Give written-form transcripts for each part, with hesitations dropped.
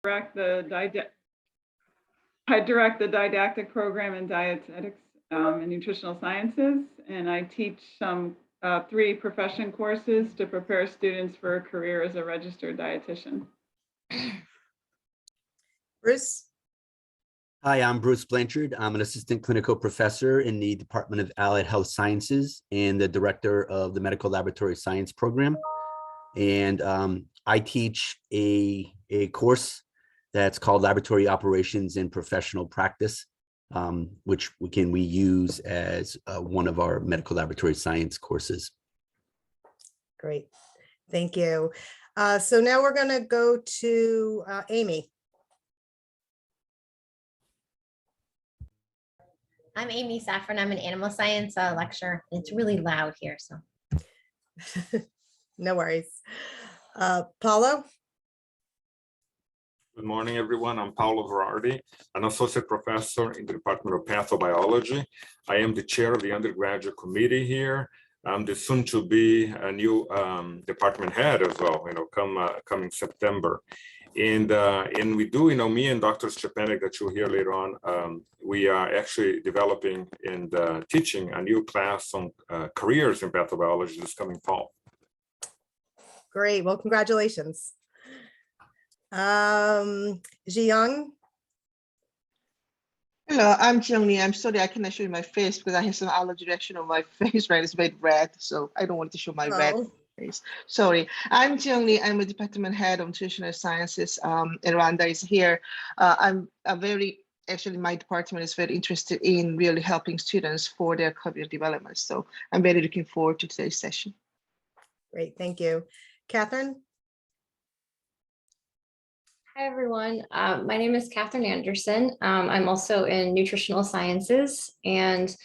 direct the didactic program in dietetics and nutritional sciences, and I teach some 3 profession courses to prepare students for a career as a registered dietitian. Bruce? Hi, I'm Bruce Blanchard. I'm an assistant clinical professor in the Department of Allied Health Sciences and the director of the Medical Laboratory Science program. And I teach a course that's called Laboratory Operations in Professional Practice, which we use as one of our medical laboratory science courses. Great, thank you. So now we're going to go to Amy. I'm Amy Saffron. I'm an animal science lecturer. It's really loud here, so. No worries. Paulo? Good morning, everyone. I'm Paolo Verardi, an associate professor in the Department of Pathobiology. I am the chair of the undergraduate committee here. I'm the soon-to-be a new department head as well, coming September. And we do, me and Dr. Stepanek that you'll hear later on, we are actually developing and teaching a new class on careers in pathobiology this coming fall. Great, well, congratulations. Jiyoung? Hello, I'm Jiyoung. I'm sorry I cannot show you my face because I have some allergy reaction on my face, right? It's made red, so I don't want to show my red face. Sorry. I'm Jiyoung. I'm a department head of nutritional sciences, and Rhonda is here. Actually, my department is very interested in really helping students for their career development. So I'm very looking forward to today's session. Great, thank you. Katherine? Hi, everyone. My name is Katherine Anderson. I'm also in nutritional sciences, and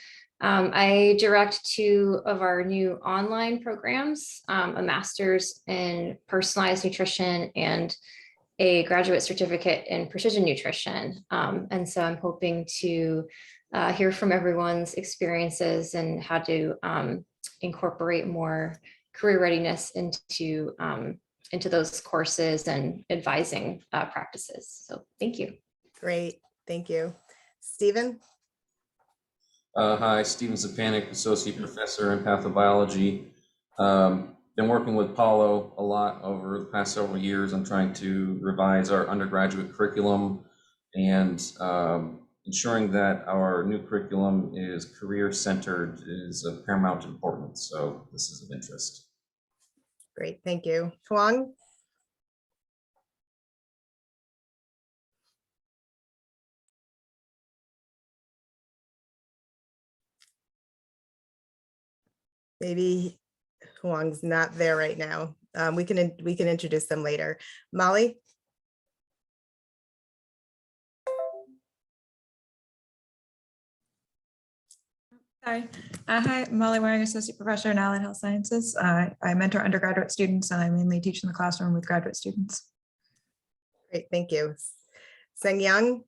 I direct 2 of our new online programs, a master's in personalized nutrition and a graduate certificate in precision nutrition. And so I'm hoping to hear from everyone's experiences and how to incorporate more career readiness into those courses and advising practices. So thank you. Great, thank you. Stephen? Hi, Stephen Stepanek, Associate Professor in Pathobiology. Been working with Paulo a lot over the past several years. I'm trying to revise our undergraduate curriculum and ensuring that our new curriculum is career-centered is of paramount importance. So this is of interest. Great, thank you. Huang? Maybe Huang's not there right now. We can introduce them later. Molly? Hi, Molly Waring, Associate Professor in Allied Health Sciences. I mentor undergraduate students, and I mainly teach in the classroom with graduate students. Great, thank you. Sang-Yang?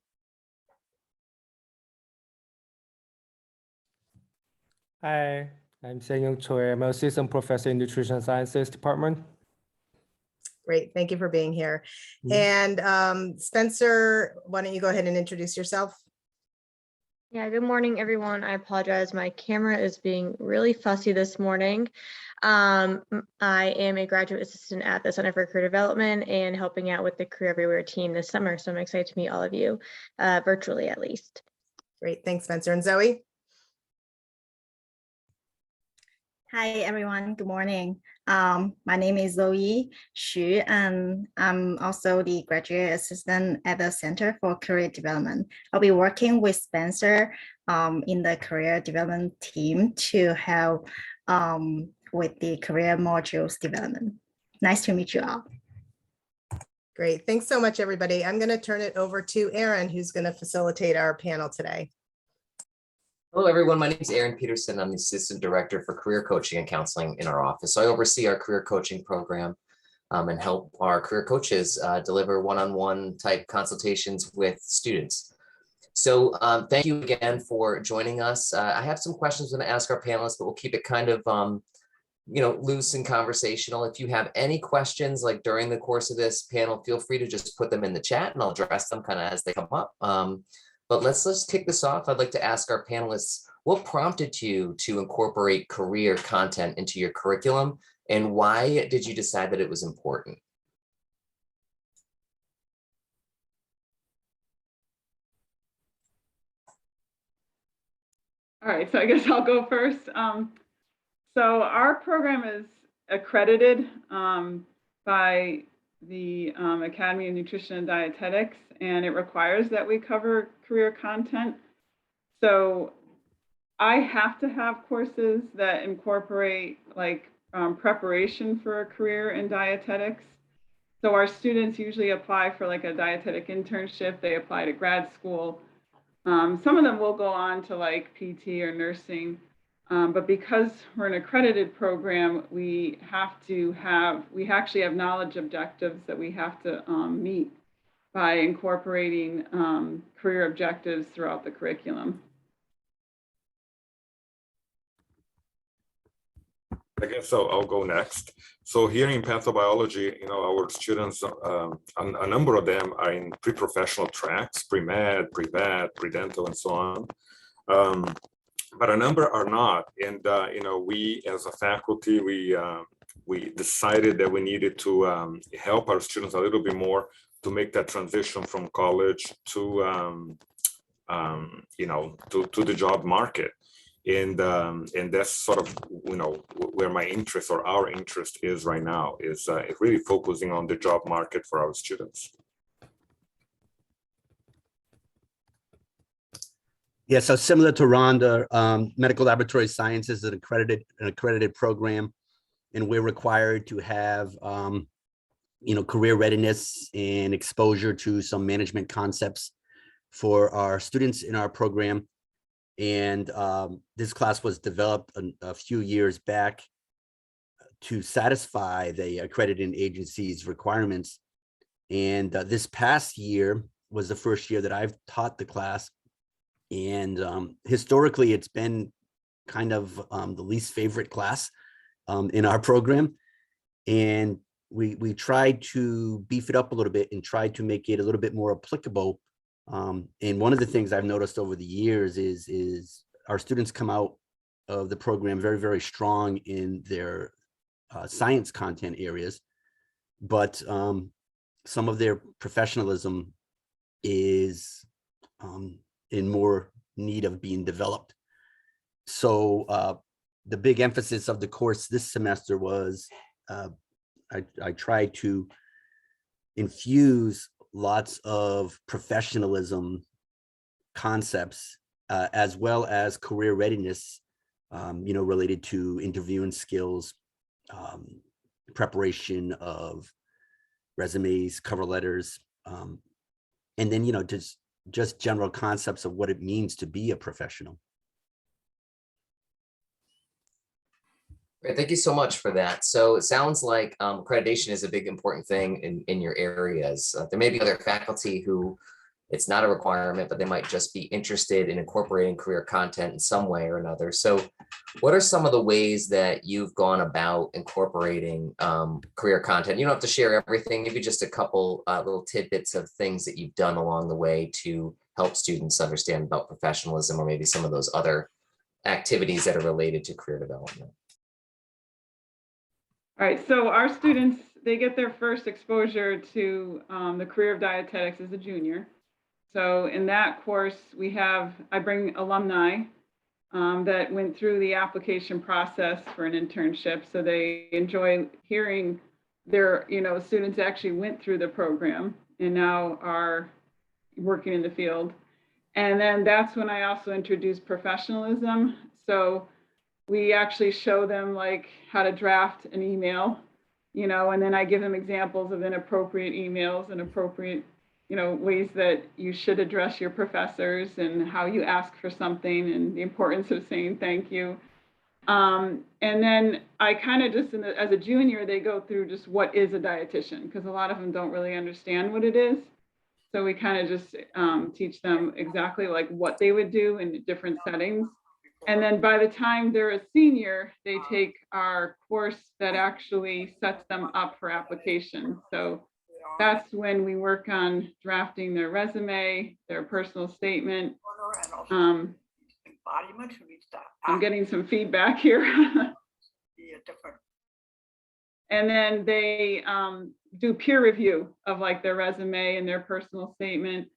Hi, I'm Sang-Young Choi. I'm an assistant professor in nutrition sciences department. Great, thank you for being here. And Spencer, why don't you go ahead and introduce yourself? Yeah, good morning, everyone. I apologize. My camera is being really fussy this morning. I am a graduate assistant at the Center for Career Development and helping out with the Career Everywhere team this summer. So I'm excited to meet all of you, virtually at least. Great, thanks, Spencer. And Zoe? Hi, everyone. Good morning. My name is Zoe Shu, and I'm also the graduate assistant at the Center for Career Development. I'll be working with Spencer in the career development team to help with the career modules development. Nice to meet you all. Great. Thanks so much, everybody. I'm going to turn it over to Aaron, who's going to facilitate our panel today. Hello, everyone. My name is Aaron Peterson. I'm the Assistant Director for Career Coaching and Counseling in our office. So I oversee our career coaching program and help our career coaches deliver one-on-one type consultations with students. So thank you again for joining us. I have some questions I'm going to ask our panelists, but we'll keep it kind of loose and conversational. If you have any questions, like during the course of this panel, feel free to just put them in the chat and I'll address them kind of as they come up. But let's kick this off. I'd like to ask our panelists, what prompted you to incorporate career content into your curriculum, and why did you decide that it was important? All right, so I guess I'll go first. So our program is accredited by the Academy of Nutrition and Dietetics, and it requires that we cover career content. So I have to have courses that incorporate like preparation for a career in dietetics. So our students usually apply for like a dietetic internship, they apply to grad school. Some of them will go on to like PT or nursing, but because we're an accredited program, we actually have knowledge objectives that we have to meet by incorporating career objectives throughout the curriculum. I guess I'll go next. So here in pathobiology, our students, a number of them are in pre-professional tracks, pre-med, pre-vet, pre-dental, and so on. But a number are not. And, we as a faculty, we decided that we needed to help our students a little bit more to make that transition from college to, to the job market. And that's sort of, where my interest or our interest is right now, is really focusing on the job market for our students. Yeah, so similar to Rhonda, medical laboratory science is an accredited program, and we're required to have, career readiness and exposure to some management concepts for our students in our program. And this class was developed a few years back to satisfy the accrediting agency's requirements. And this past year was the first year that I've taught the class. And historically, it's been kind of the least favorite class in our program. And we tried to beef it up a little bit and try to make it a little bit more applicable. And one of the things I've noticed over the years is our students come out of the program very, very strong in their science content areas, but some of their professionalism is in more need of being developed. So the big emphasis of the course this semester was I tried to infuse lots of professionalism concepts, as well as career readiness, related to interviewing skills, preparation of resumes, cover letters, and then, just general concepts of what it means to be a professional. Great, thank you so much for that. So it sounds like accreditation is a big important thing in your areas. There may be other faculty who it's not a requirement, but they might just be interested in incorporating career content in some way or another. So what are some of the ways that you've gone about incorporating career content? You don't have to share everything, maybe just a couple little tidbits of things that you've done along the way to help students understand about professionalism, or maybe some of those other activities that are related to career development. All right, so our students, they get their first exposure to the career of dietetics as a junior. So in that course, I bring alumni that went through the application process for an internship. So they enjoy hearing their, students actually went through the program and now are working in the field. And then that's when I also introduce professionalism. So we actually show them like how to draft an email, and then I give them examples of inappropriate emails and appropriate, ways that you should address your professors and how you ask for something and the importance of saying thank you. And then I kind of just, as a junior, they go through just what is a dietitian, because a lot of them don't really understand what it is. So we kind of just teach them exactly like what they would do in different settings. And then by the time they're a senior, they take our course that actually sets them up for application. So that's when we work on drafting their resume, their personal statement. I'm getting some feedback here. And then they do peer review of like their resume and their personal statement.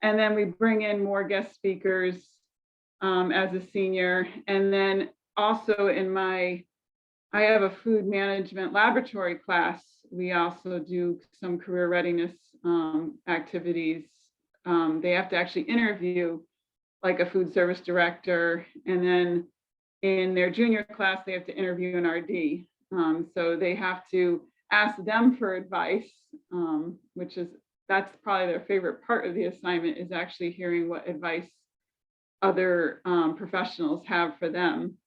And then we bring in more guest speakers as a senior. And then also I have a food management laboratory class. We also do some career readiness activities. They have to actually interview like a food service director. And then in their junior class, they have to interview an RD. So they have to ask them for advice, that's probably their favorite part of the assignment, is actually hearing what advice other professionals have for them,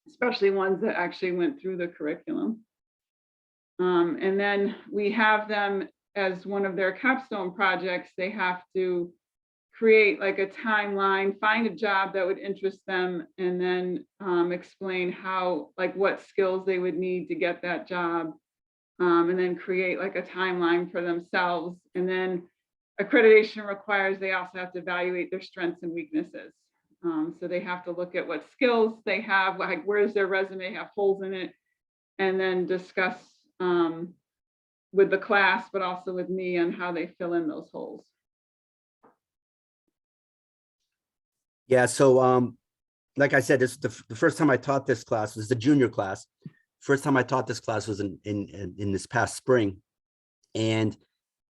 especially ones that actually went through the curriculum. And then we have them as one of their capstone projects, they have to create like a timeline, find a job that would interest them, and then explain how, like what skills they would need to get that job, and then create like a timeline for themselves. And then accreditation requires they also have to evaluate their strengths and weaknesses. So they have to look at what skills they have, like where does their resume have holes in it, and then discuss with the class, but also with me on how they fill in those holes. Yeah, so like I said, the first time I taught this class was the junior class. First time I taught this class was in this past spring. And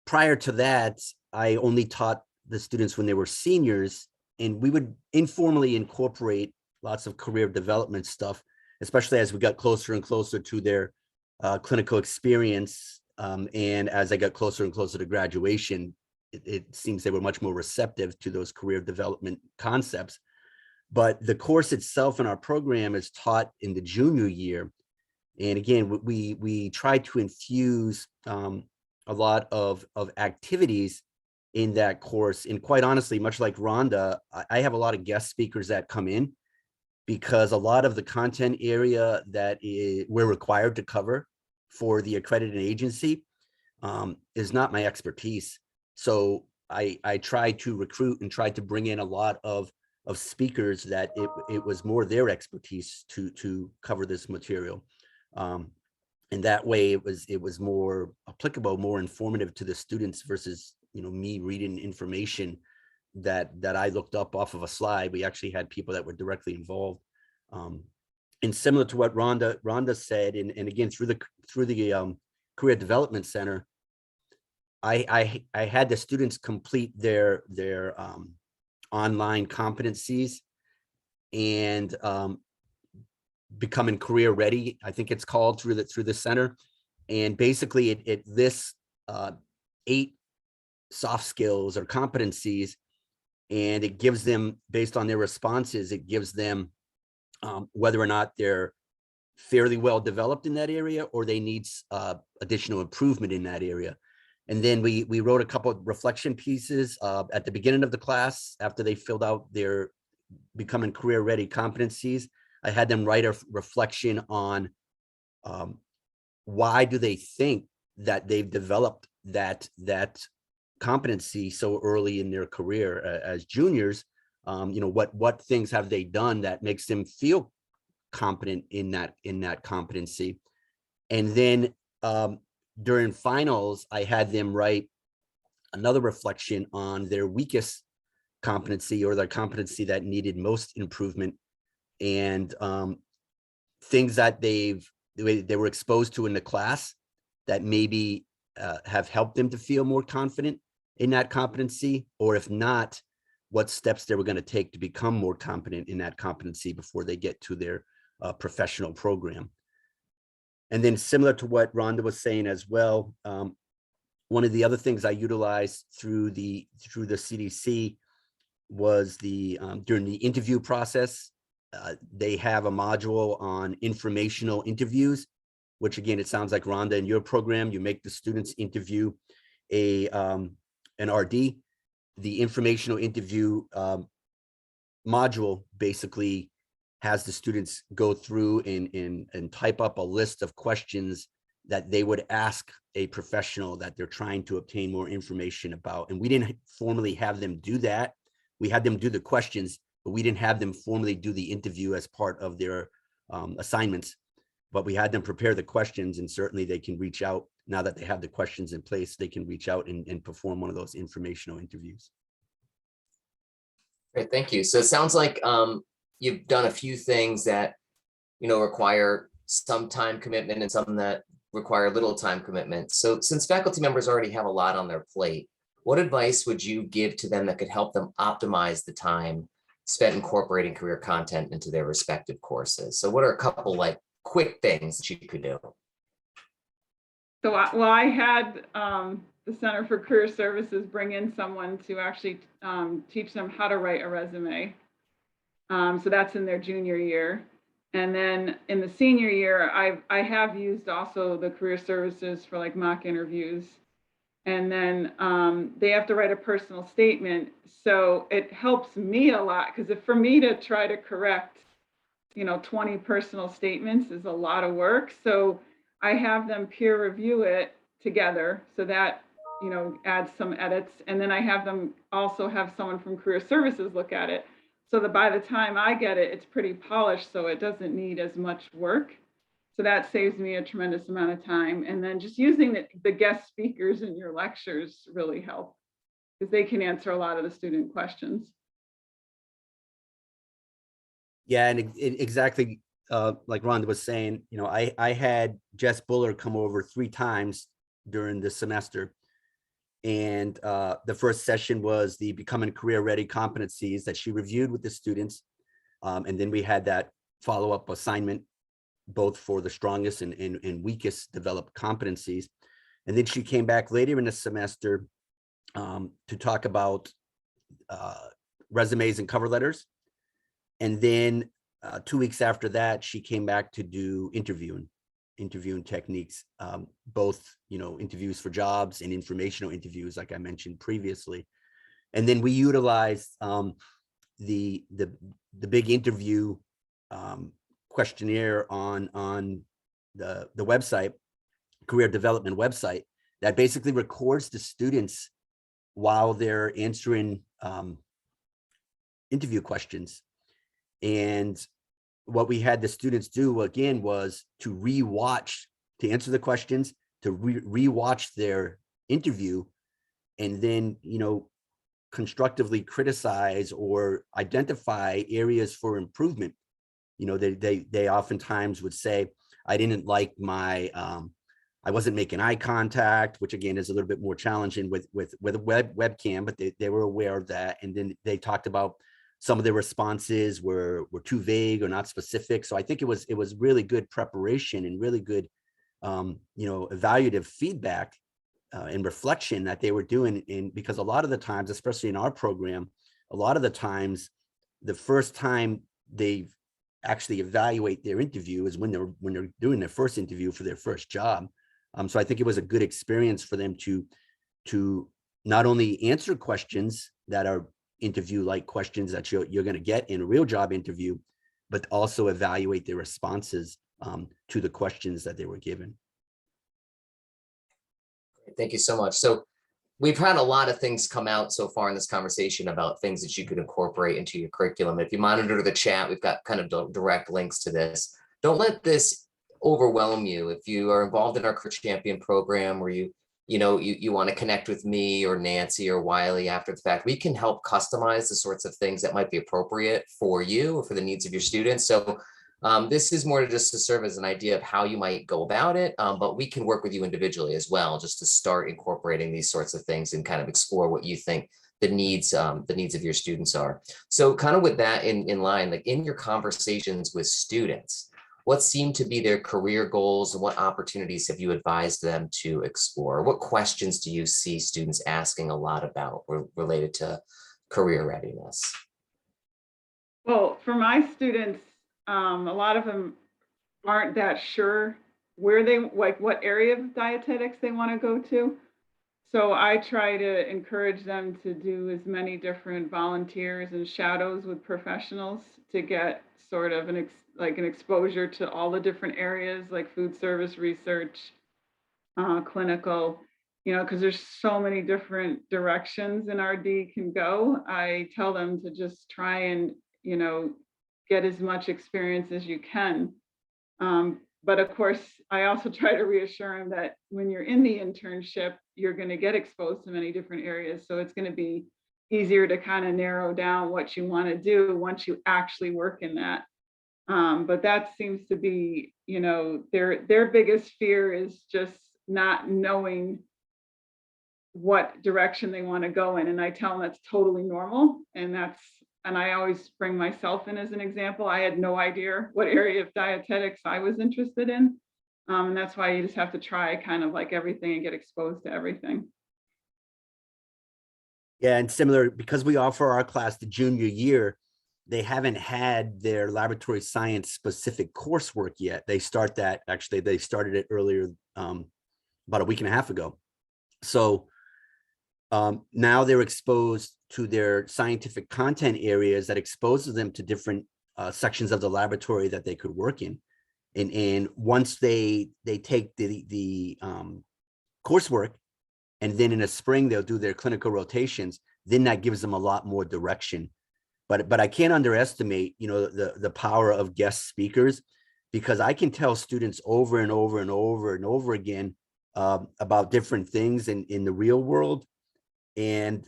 prior to that, I only taught the students when they were seniors, and we would informally incorporate lots of career development stuff, especially as we got closer and closer to their clinical experience. And as I got closer and closer to graduation, it seems they were much more receptive to those career development concepts. But the course itself in our program is taught in the junior year. And again, we try to infuse a lot of activities in that course. And quite honestly, much like Rhonda, I have a lot of guest speakers that come in, because a lot of the content area that we're required to cover for the accredited agency is not my expertise. So I tried to recruit and tried to bring in a lot of speakers that it was more their expertise to cover this material. And that way it was more applicable, more informative to the students versus, me reading information that I looked up off of a slide. We actually had people that were directly involved. And similar to what Rhonda said, and again, through the Career Development Center, I had the students complete their online competencies and becoming career ready, I think it's called, through the center. And basically it lists 8 soft skills or competencies, and it gives them, based on their responses, it gives them whether or not they're fairly well developed in that area or they need additional improvement in that area. And then we wrote a couple of reflection pieces at the beginning of the class after they filled out their becoming career ready competencies. I had them write a reflection on why do they think that they've developed that competency so early in their career as juniors. What things have they done that makes them feel competent in that competency. And then during finals, I had them write another reflection on their weakest competency or their competency that needed most improvement, and things that they were exposed to in the class that maybe have helped them to feel more confident in that competency, or if not, what steps they were going to take to become more competent in that competency before they get to their professional program. And then similar to what Rhonda was saying as well, one of the other things I utilized through the CDC was during the interview process, they have a module on informational interviews, which again, it sounds like Rhonda, in your program, you make the students interview an RD. The informational interview module basically has the students go through and type up a list of questions that they would ask a professional that they're trying to obtain more information about. And we didn't formally have them do that. We had them do the questions, but we didn't have them formally do the interview as part of their assignments. But we had them prepare the questions, and certainly they can reach out now that they have the questions in place. They can reach out and perform one of those informational interviews. Great, thank you. So it sounds like you've done a few things that, you know, require some time commitment and some that require little time commitment. So since faculty members already have a lot on their plate, what advice would you give to them that could help them optimize the time spent incorporating career content into their respective courses? So what are a couple like quick things that you could do? So I had the Center for Career Services bring in someone to actually teach them how to write a resume. So that's in their junior year. And then in the senior year, I have used also the career services for like mock interviews. And then they have to write a personal statement. So it helps me a lot, because if for me to try to correct, 20 personal statements is a lot of work. So I have them peer review it together, so that, adds some edits. And then I have them also have someone from career services look at it, so that by the time I get it, it's pretty polished, so it doesn't need as much work. So that saves me a tremendous amount of time. And then just using the guest speakers in your lectures really help, because they can answer a lot of the student questions. Yeah, and exactly like Rhonda was saying, I had Jess Buller come over 3 times during the semester. And the first session was the Becoming Career Ready competencies that she reviewed with the students. And then we had that follow-up assignment, both for the strongest and weakest developed competencies. And then she came back later in the semester to talk about resumes and cover letters. And then 2 weeks after that, she came back to do interviewing techniques, both, interviews for jobs and informational interviews, like I mentioned previously. And then we utilized the big interview questionnaire on the website, career development website, that basically records the students while they're answering interview questions. And what we had the students do again was to to answer the questions, to re-watch their interview, and then, constructively criticize or identify areas for improvement. They oftentimes would say, I didn't like my, I wasn't making eye contact, which again is a little bit more challenging with a webcam, but they were aware of that. And then they talked about some of their responses were too vague or not specific. So I think it was really good preparation and really good, evaluative feedback and reflection that they were doing. Because a lot of the times, especially in our program, a lot of the times, the first time they actually evaluate their interview is when they're doing their first interview for their first job. So I think it was a good experience for them to not only answer questions that are interview-like questions that you're going to get in a real job interview, but also evaluate their responses to the questions that they were given. Thank you so much. So we've had a lot of things come out so far in this conversation about things that you could incorporate into your curriculum. If you monitor the chat, we've got kind of direct links to this. Don't let this overwhelm you. If you are involved in our Career Champion program, where you want to connect with me or Nancy or Wiley after the fact, we can help customize the sorts of things that might be appropriate for you or for the needs of your students. So this is more just to serve as an idea of how you might go about it, but we can work with you individually as well, just to start incorporating these sorts of things and kind of explore what you think the needs of your students are. So kind of with that in line, like in your conversations with students, what seem to be their career goals and what opportunities have you advised them to explore? What questions do you see students asking a lot about related to career readiness? Well, for my students, a lot of them aren't that sure what area of dietetics they want to go to. So I try to encourage them to do as many different volunteers and shadows with professionals to get sort of an exposure to all the different areas like food service research, clinical, because there's so many different directions an RD can go. I tell them to just try and, get as much experience as you can. But of course, I also try to reassure them that when you're in the internship, you're going to get exposed to many different areas. So it's going to be easier to kind of narrow down what you want to do once you actually work in that. But that seems to be, their biggest fear is just not knowing what direction they want to go in. And I tell them that's totally normal. And I always bring myself in as an example. I had no idea what area of dietetics I was interested in. And that's why you just have to try kind of like everything and get exposed to everything. Yeah, and similar, because we offer our class the junior year, they haven't had their laboratory science specific coursework yet. They start that, actually, they started it earlier, about a week and a half ago. So now they're exposed to their scientific content areas that exposes them to different sections of the laboratory that they could work in. And once they take the coursework, and then in the spring, they'll do their clinical rotations, then that gives them a lot more direction. But I can't underestimate, the power of guest speakers, because I can tell students over and over and over and over again about different things in the real world. And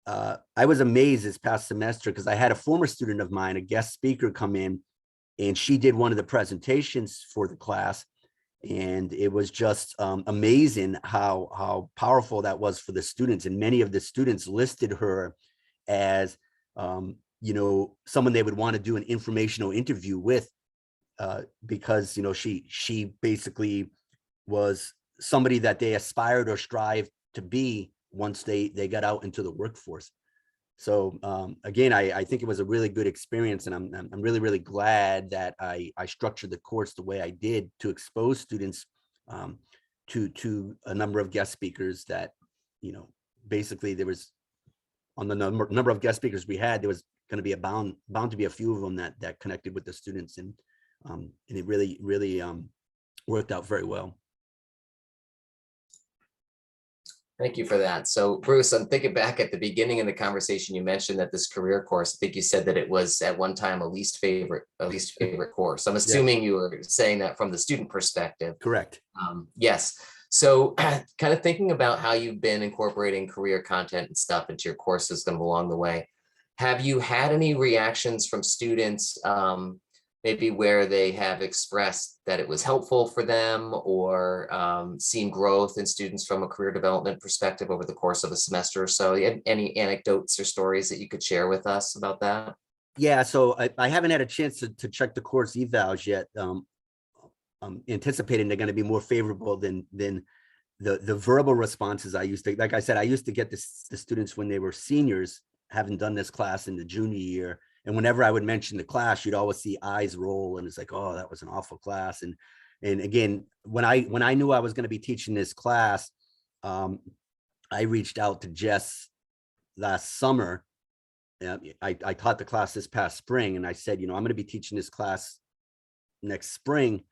I was amazed this past semester because I had a former student of mine, a guest speaker, come in, and she did one of the presentations for the class. And it was just amazing how powerful that was for the students. And many of the students listed her as, someone they would want to do an informational interview with, because, she basically was somebody that they aspired or strived to be once they got out into the workforce. So again, I think it was a really good experience, and I'm really, really glad that I structured the course the way I did to expose students to a number of guest speakers that, basically there was, on the number of guest speakers we had, there was going to be bound to be a few of them that connected with the students, and it really, really worked out very well. Thank you for that. So Bruce, I'm thinking back at the beginning of the conversation, you mentioned that this career course, I think you said that it was at one time a least favorite course. I'm assuming you were saying that from the student perspective. Correct. Yes. So kind of thinking about how you've been incorporating career content and stuff into your courses kind of along the way. Have you had any reactions from students, maybe where they have expressed that it was helpful for them, or seen growth in students from a career development perspective over the course of a semester or so? Any anecdotes or stories that you could share with us about that? Yeah, so I haven't had a chance to check the course evals yet. I'm anticipating they're going to be more favorable than the verbal responses I used to. Like I said, I used to get the students when they were seniors, having done this class in the junior year. And whenever I would mention the class, you'd always see eyes roll, and it's like, oh, that was an awful class. And again, when I knew I was going to be teaching this class, I reached out to Jess last summer. I taught the class this past spring, and I said, I'm going to be teaching this class next spring,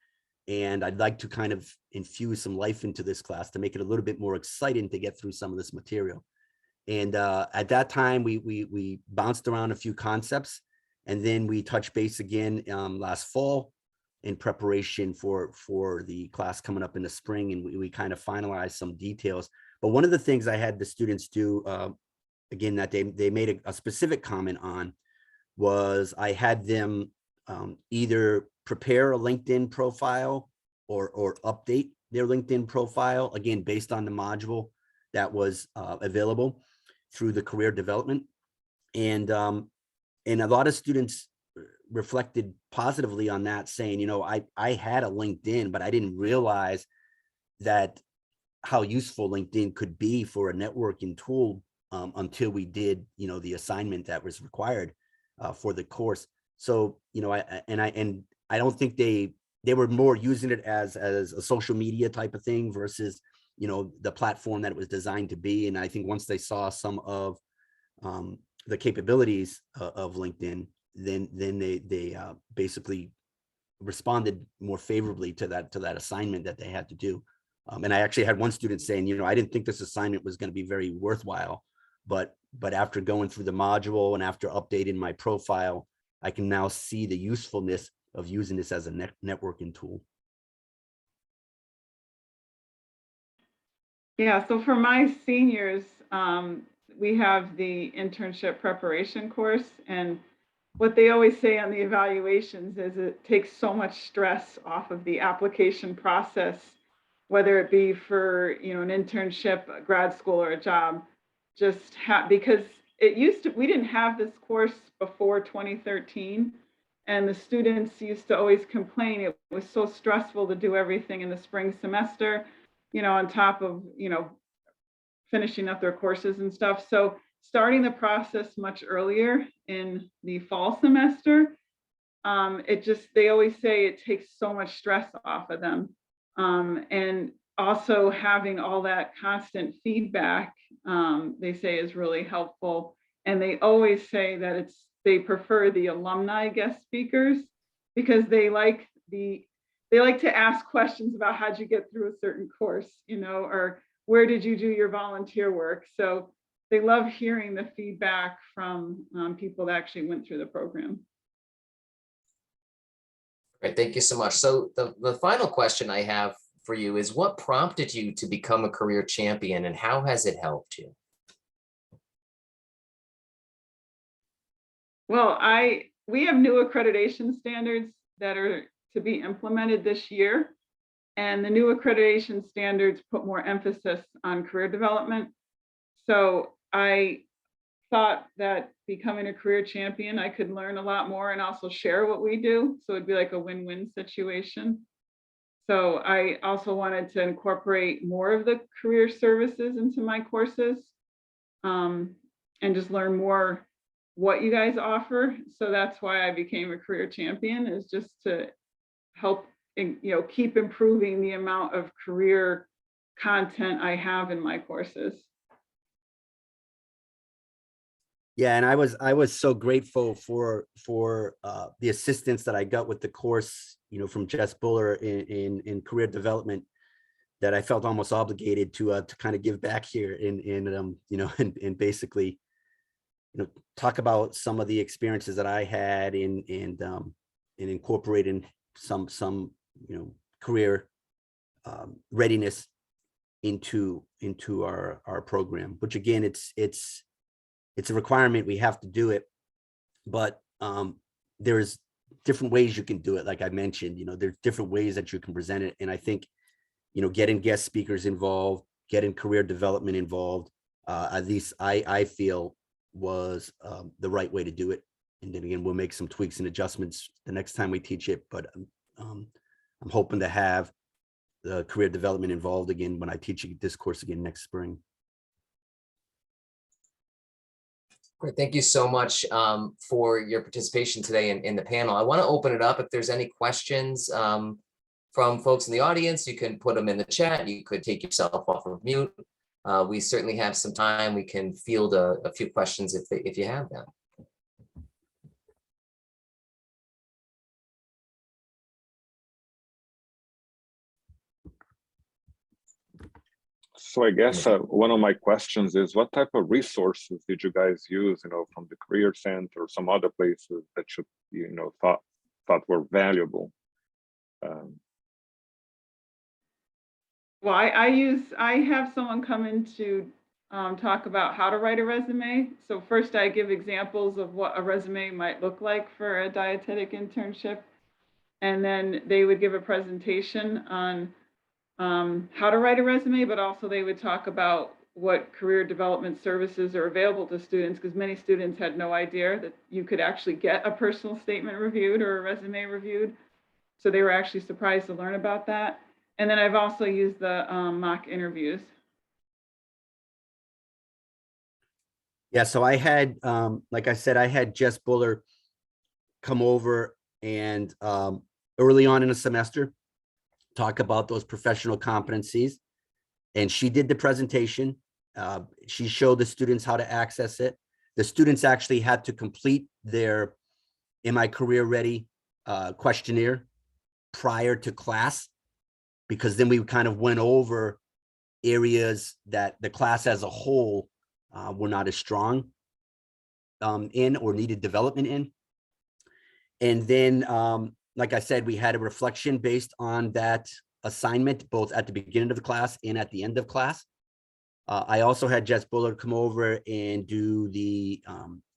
and I'd like to kind of infuse some life into this class to make it a little bit more exciting to get through some of this material. And at that time, we bounced around a few concepts, and then we touched base again last fall in preparation for the class coming up in the spring, and we kind of finalized some details. But one of the things I had the students do, again, that they made a specific comment on, was I had them either prepare a LinkedIn profile or update their LinkedIn profile, again, based on the module that was available through the career development. And a lot of students reflected positively on that, saying, I had a LinkedIn, but I didn't realize that how useful LinkedIn could be for a networking tool until we did, the assignment that was required for the course. So, I don't think they were more using it as a social media type of thing versus, the platform that it was designed to be. And I think once they saw some of the capabilities of LinkedIn, then they basically responded more favorably to that assignment that they had to do. And I actually had one student saying, I didn't think this assignment was going to be very worthwhile, but after going through the module and after updating my profile, I can now see the usefulness of using this as a networking tool. Yeah, so for my seniors, we have the internship preparation course, and what they always say on the evaluations is it takes so much stress off of the application process, whether it be for an internship, a grad school, or a job. Because we didn't have this course before 2013, and the students used to always complain it was so stressful to do everything in the spring semester, on top of finishing up their courses and stuff. So starting the process much earlier in the fall semester, they always say it takes so much stress off of them. And also having all that constant feedback, they say is really helpful. And they always say that they prefer the alumni guest speakers because they like to ask questions about how'd you get through a certain course, or where did you do your volunteer work? So they love hearing the feedback from people that actually went through the program. Great, thank you so much. So the final question I have for you is, what prompted you to become a career champion and how has it helped you? Well, we have new accreditation standards that are to be implemented this year. And the new accreditation standards put more emphasis on career development. So I thought that becoming a career champion, I could learn a lot more and also share what we do. So it'd be like a win-win situation. So I also wanted to incorporate more of the career services into my courses, and just learn more what you guys offer. So that's why I became a career champion, is just to help keep improving the amount of career content I have in my courses. Yeah, and I was so grateful for the assistance that I got with the course, from Jess Buller in career development, that I felt almost obligated to kind of give back here and basically, talk about some of the experiences that I had in incorporating some career readiness into our program, which again, it's a requirement. We have to do it, but there's different ways you can do it. Like I mentioned, there's different ways that you can present it. And I think, getting guest speakers involved, getting career development involved, at least I feel was the right way to do it. And then again, we'll make some tweaks and adjustments the next time we teach it, but I'm hoping to have the career development involved again when I teach this course again next spring. Great, thank you so much for your participation today in the panel. I want to open it up. If there's any questions from folks in the audience, you can put them in the chat. You could take yourself off of mute. We certainly have some time. We can field a few questions if you have them. So I guess one of my questions is, what type of resources did you guys use, from the Career Center or some other places that you thought were valuable? Well, I have someone come in to talk about how to write a resume. So first I give examples of what a resume might look like for a dietetic internship. And then they would give a presentation on how to write a resume, but also they would talk about what career development services are available to students, because many students had no idea that you could actually get a personal statement reviewed or a resume reviewed. So they were actually surprised to learn about that. And then I've also used the mock interviews. Yeah, so I had, like I said, I had Jess Buller come over and early on in the semester, talk about those professional competencies. And she did the presentation. She showed the students how to access it. The students actually had to complete their Am I Career Ready questionnaire prior to class, because then we kind of went over areas that the class as a whole were not as strong in or needed development in. And then, like I said, we had a reflection based on that assignment, both at the beginning of the class and at the end of class. I also had Jess Bullard come over and do the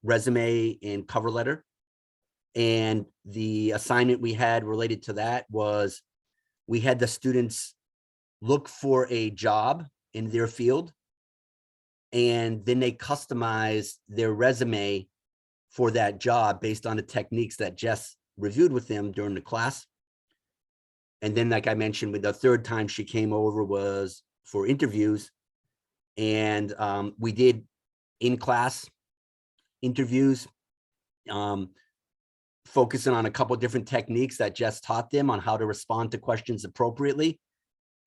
resume and cover letter. And the assignment we had related to that was we had the students look for a job in their field, and then they customize their resume for that job based on the techniques that Jess reviewed with them during the class. And then, like I mentioned, with the third time she came over was for interviews. And we did in-class interviews, focusing on a couple of different techniques that Jess taught them on how to respond to questions appropriately.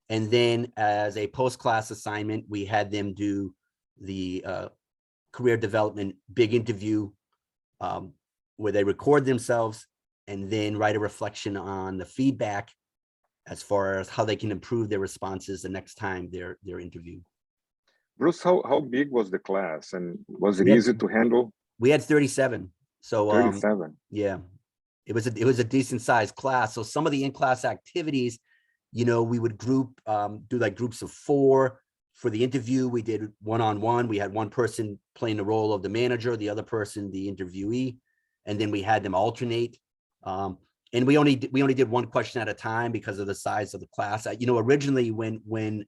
And then as a post-class assignment, we had them do the career development big interview where they record themselves and then write a reflection on the feedback as far as how they can improve their responses the next time they're interviewed. Bruce, how big was the class, and was it easy to handle? We had 37. So 37. Yeah, it was a decent sized class. So some of the in-class activities, you know, we would do like groups of 4. For the interview, we did one-on-one. We had one person playing the role of the manager, the other person the interviewee, and then we had them alternate. And we only did one question at a time because of the size of the class. You know, originally when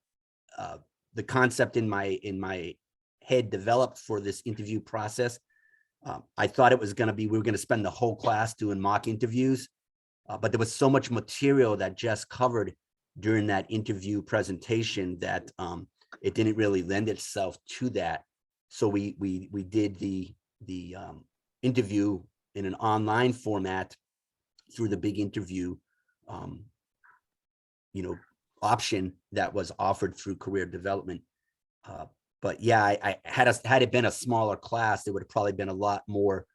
the concept in my head developed for this interview process, I thought it was going to be, we were going to spend the whole class doing mock interviews, but there was so much material that Jess covered during that interview presentation that it didn't really lend itself to that. So we did the interview in an online format through the big interview, you know, option that was offered through career development. But yeah, I had it been a smaller class, there would have probably been a lot more,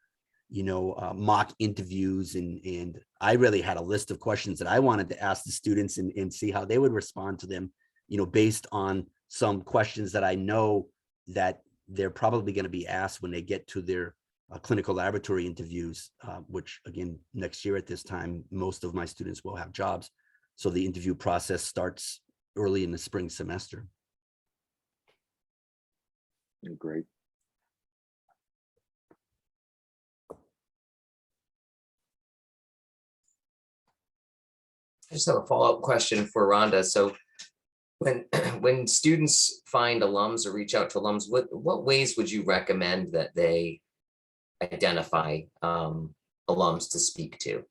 you know, mock interviews, and I really had a list of questions that I wanted to ask the students and see how they would respond to them, you know, based on some questions that I know that they're probably going to be asked when they get to their clinical laboratory interviews, which again, next year at this time, most of my students will have jobs. So the interview process starts early in the spring semester. Great. I just have a follow-up question for Rhonda. So when students find alums or reach out to alums, what ways would you recommend that they identify alums to speak to?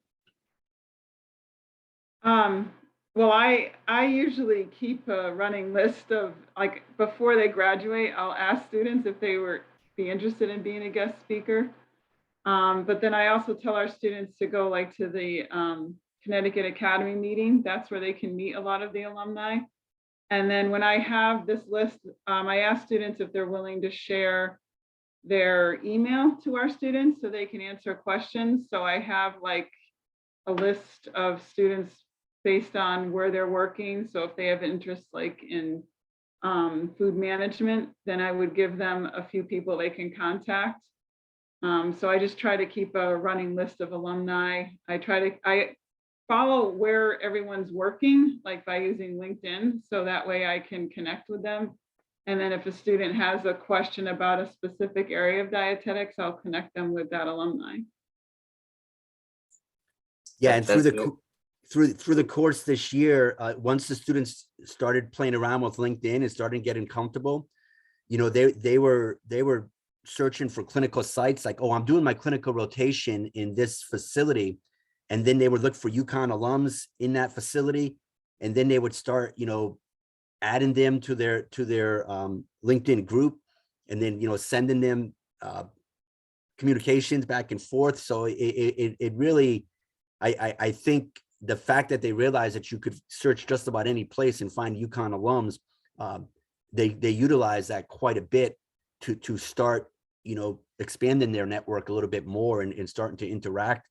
Well, I usually keep a running list of, like, before they graduate, I'll ask students if they be interested in being a guest speaker. But then I also tell our students to go like to the Connecticut Academy meeting. That's where they can meet a lot of the alumni. And then when I have this list, I ask students if they're willing to share their email to our students so they can answer questions. So I have like a list of students based on where they're working. So if they have interest like in food management, then I would give them a few people they can contact. So I just try to keep a running list of alumni. I follow where everyone's working, like by using LinkedIn, so that way I can connect with them. And then if a student has a question about a specific area of dietetics, I'll connect them with that alumni. Yeah, and through the course this year, once the students started playing around with LinkedIn and started getting comfortable, you know, they were searching for clinical sites like, oh, I'm doing my clinical rotation in this facility. And then they would look for UConn alums in that facility. And then they would start, you know, adding them to their LinkedIn group, and then, you know, sending them communications back and forth. So it really, I think the fact that they realized that you could search just about any place and find UConn alums, they utilize that quite a bit to start, you know, expanding their network a little bit more and starting to interact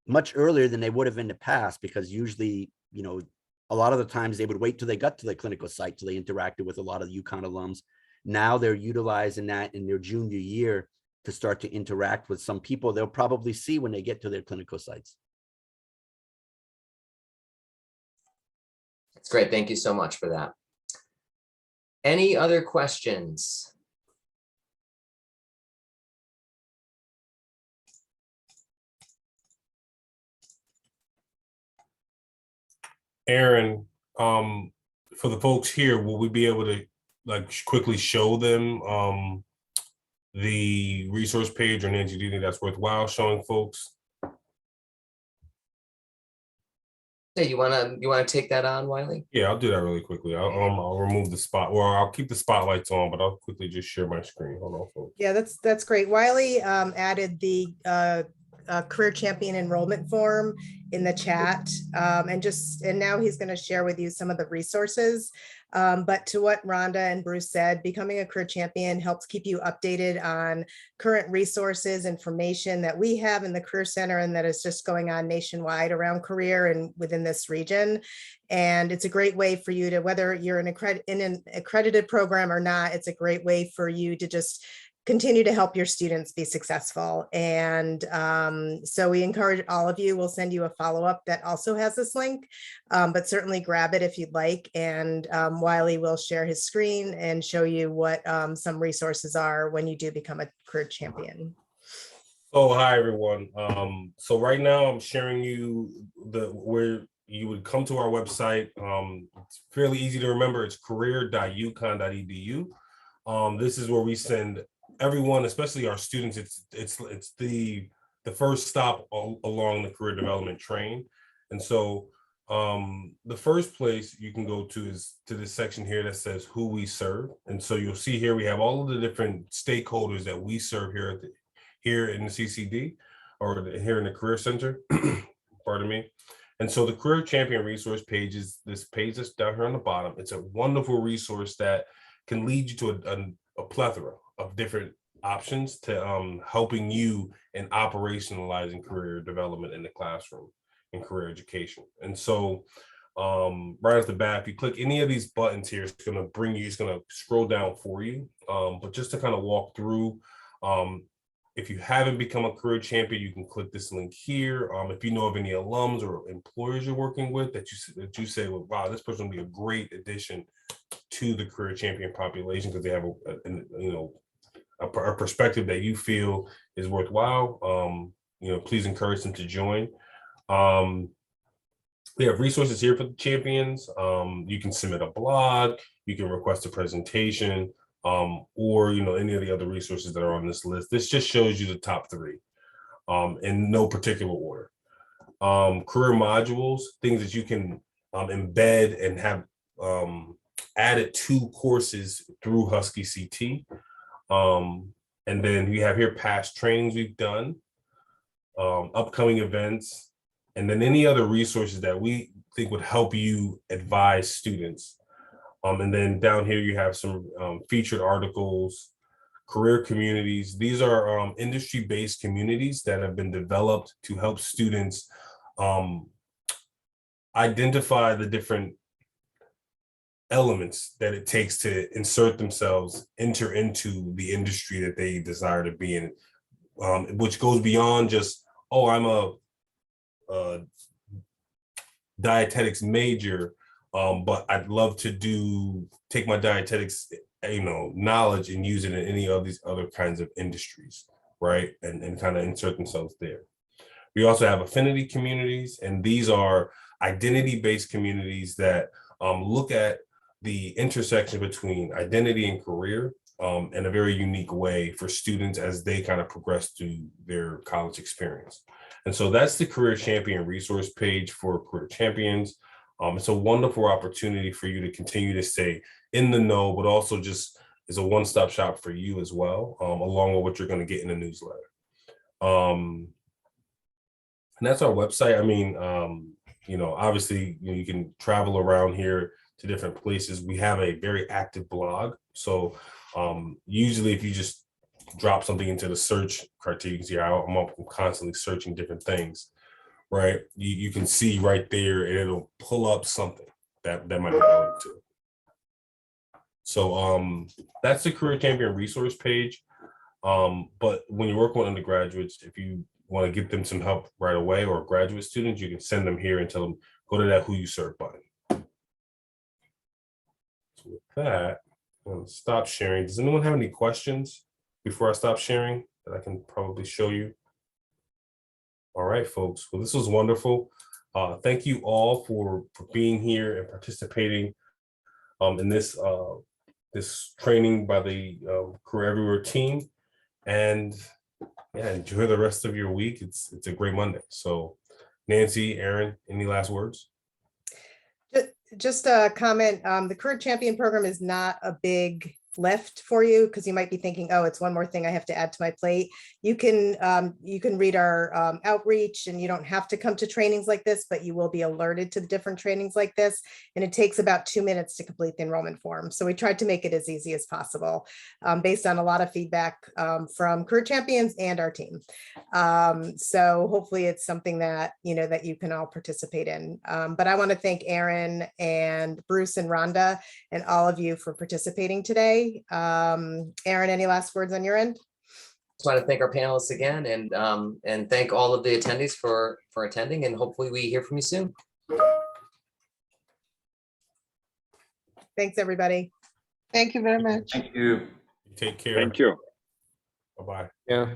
much earlier than they would have in the past, because usually, you know, a lot of the times they would wait till they got to the clinical site till they interacted with a lot of UConn alums. Now they're utilizing that in their junior year to start to interact with some people they'll probably see when they get to their clinical sites. That's great. Thank you so much for that. Any other questions? Aaron, for the folks here, will we be able to like quickly show them the resource page, or Nancy, do you think that's worthwhile showing folks? Hey, you wanna take that on, Wiley? Yeah, I'll do that really quickly. I'll remove the spot, or I'll keep the spotlights on, but I'll quickly just share my screen. Hold on, folks. Yeah, that's great. Wiley added the career champion enrollment form in the chat, and now he's going to share with you some of the resources. But to what Rhonda and Bruce said, becoming a career champion helps keep you updated on current resources, information that we have in the Career Center and that is just going on nationwide around career and within this region. And it's a great way for you to, whether you're in an accredited program or not, it's a great way for you to just continue to help your students be successful. And so we encourage all of you, we'll send you a follow-up that also has this link, but certainly grab it if you'd like. And Wiley will share his screen and show you what some resources are when you do become a career champion. Oh, hi, everyone. So right now I'm sharing you where you would come to our website. It's fairly easy to remember. It's career.uconn.edu. This is where we send everyone, especially our students. It's the first stop along the career development train. And so the first place you can go to is to this section here that says who we serve. And so you'll see here we have all of the different stakeholders that we serve here in the CCD, or here in the Career Center, pardon me. And so the Career Champion resource page is this page that's down here on the bottom. It's a wonderful resource that can lead you to a plethora of different options to helping you in operationalizing career development in the classroom and career education. And so right off the bat, if you click any of these buttons here, it's going to scroll down for you. But just to kind of walk through, if you haven't become a career champion, you can click this link here. If you know of any alums or employers you're working with that you say, well, wow, this person will be a great addition to the career champion population because they have a perspective that you feel is worthwhile, please encourage them to join. We have resources here for the champions. You can submit a blog, you can request a presentation, or any of the other resources that are on this list. This just shows you the top 3 in no particular order. Career modules, things that you can embed and have added to courses through Husky CT. And then we have here past trainings we've done, upcoming events, and then any other resources that we think would help you advise students. And then down here you have some featured articles, career communities. These are industry-based communities that have been developed to help students identify the different elements that it takes to enter into the industry that they desire to be in, which goes beyond just, oh, I'm a dietetics major, but I'd love to take my dietetics, knowledge and use it in any of these other kinds of industries, right? And kind of insert themselves there. We also have affinity communities, and these are identity-based communities that look at the intersection between identity and career in a very unique way for students as they kind of progress through their college experience. And so that's the Career Champion resource page for career champions. It's a wonderful opportunity for you to continue to stay in the know, but also just is a one-stop shop for you as well, along with what you're going to get in the newsletter. And that's our website. I mean, obviously, you can travel around here to different places. We have a very active blog. So usually if you just drop something into the search criteria. Yeah, I'm constantly searching different things, right? You can see right there, and it'll pull up something that might be relevant to. So that's the Career Champion resource page. But when you're working with undergraduates, if you want to get them some help right away, or graduate students, you can send them here and tell them, go to that Who You Serve button. So with that, I'm going to stop sharing. Does anyone have any questions before I stop sharing that I can probably show you? All right, folks. Well, this was wonderful. Thank you all for being here and participating in this this training by the Career Everywhere team. And yeah, enjoy the rest of your week. It's a great Monday. So Nancy, Aaron, any last words? Just a comment, the Career Champion program is not a big lift for you, because you might be thinking, oh, it's one more thing I have to add to my plate. You can read our outreach, and you don't have to come to trainings like this, but you will be alerted to the different trainings like this. And it takes about 2 minutes to complete the enrollment form. So we tried to make it as easy as possible, based on a lot of feedback from Career Champions and our team. So hopefully it's something that, that you can all participate in. But I want to thank Aaron and Bruce and Rhonda and all of you for participating today. Aaron, any last words on your end? Just want to thank our panelists again, and thank all of the attendees for attending, and hopefully we hear from you soon. Thanks, everybody. Thank you very much. Thank you. Take care. Thank you. Bye-bye. Yeah.